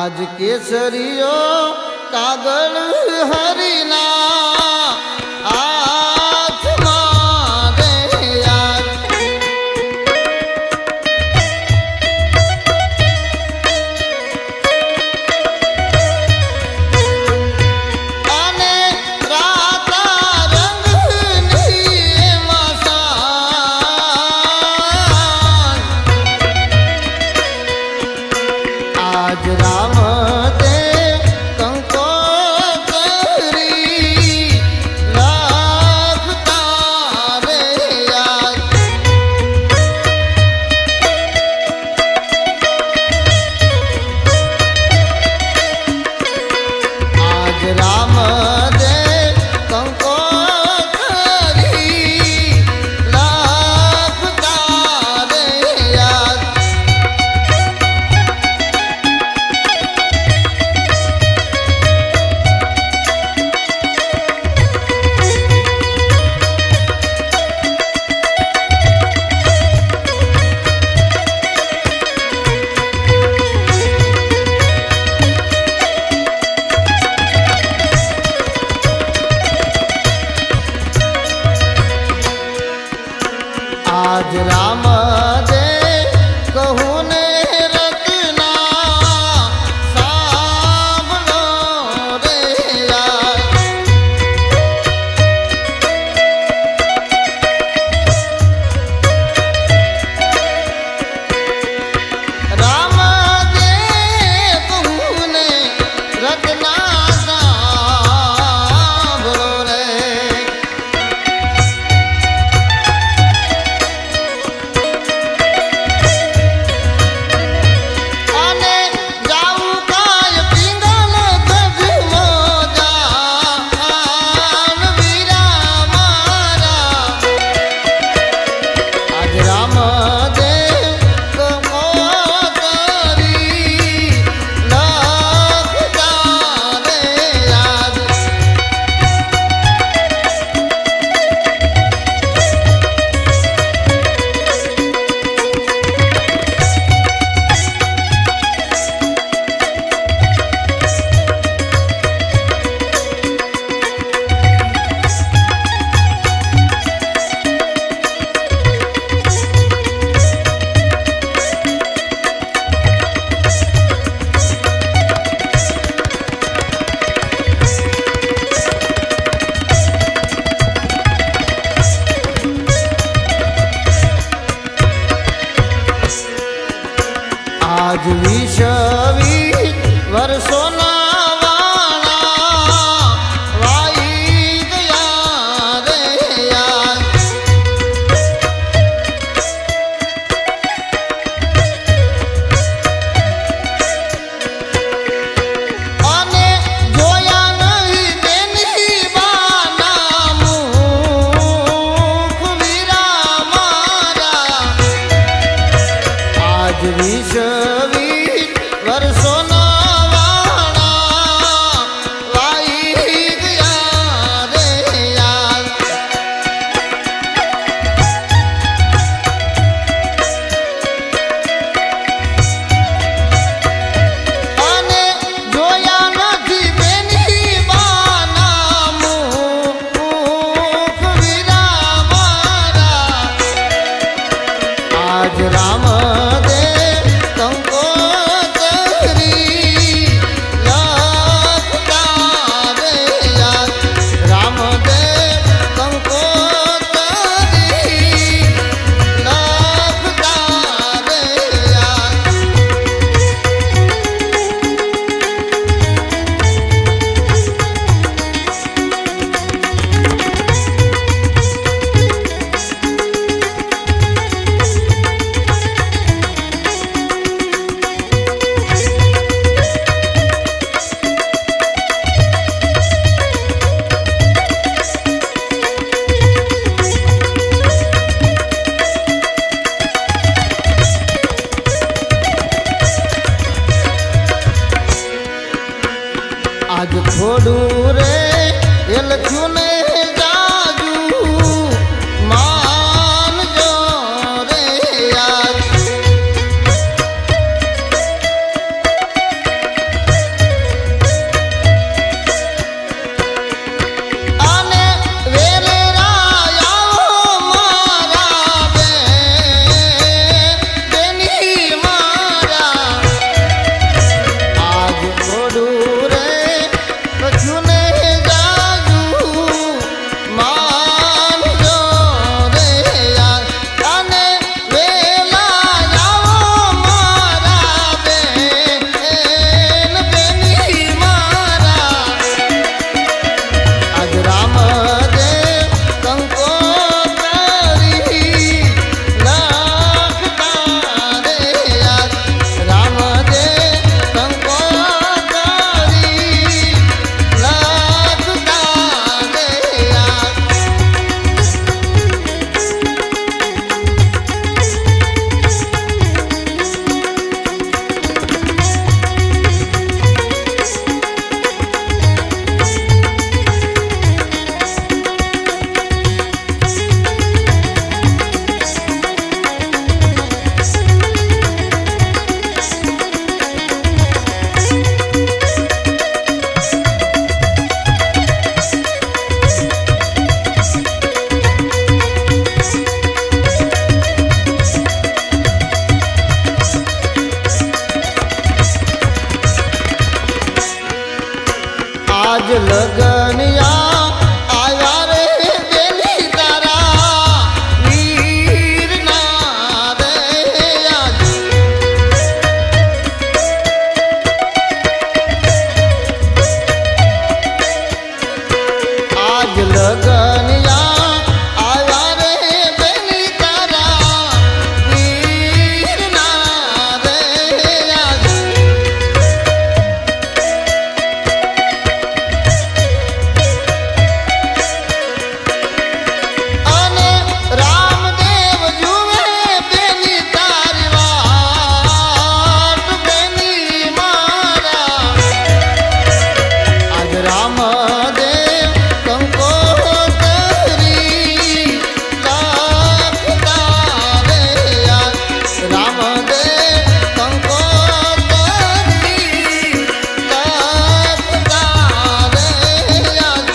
आज केसरियो कागल हरिना आज मारे यार आने राता रंगनी मसान आज राम आज राम दे कहूँ ने रतना सामनो रे यार राम दे कहूँ ने रतना सामनो रे आज 20 वर्षोना वाणा वाई गया रे यार आने जोया नहीं देनी बाना मुख वीरा मारा आज 20 वर्षोना वाणा वाई गया रे यार आने जोया નથી બેની બાના મુખ વીરા મારા आज राम दे आज थोड़ू रे ये लख्यू ने जाजू मान जो रे यार આજ લગનિયા આવ્યા રે બેની તારા વીરના રે આજ આજ લગનિયા આવ્યા રે બેની તારા વીરના રે આજ અને રામદેવ જુએ બેની તારી વાટ બેની મારા આજ રામદેવ કંકોતરી લાખતા રે આજ રામદેવ કંકોતરી લાખતા રે આજ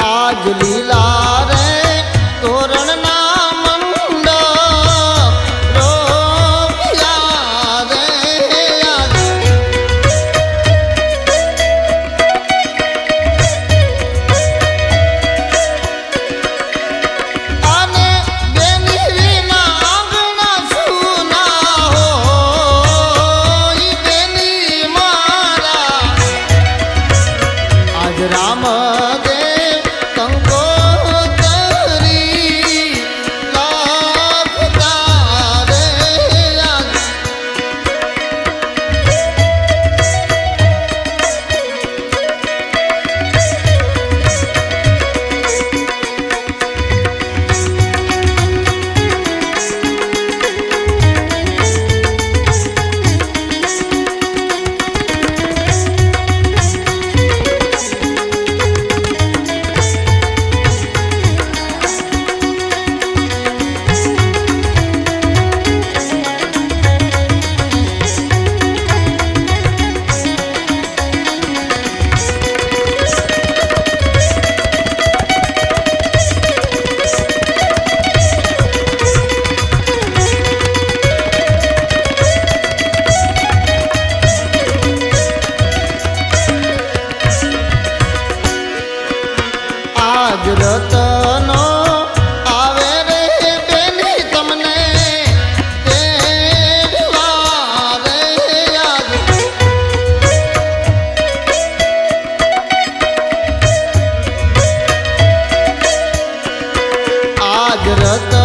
આજ લીલા રે તોરણના મંડપ રોપ્યા રે આજ અને બેની વિના આંગણા સૂના હોય બેની મારા આજ રામદેવ કંકોતરી લાખતા રે આજ આજ રતનો આવે રે બેની તમને તેડવા રે આજ આજ રતનો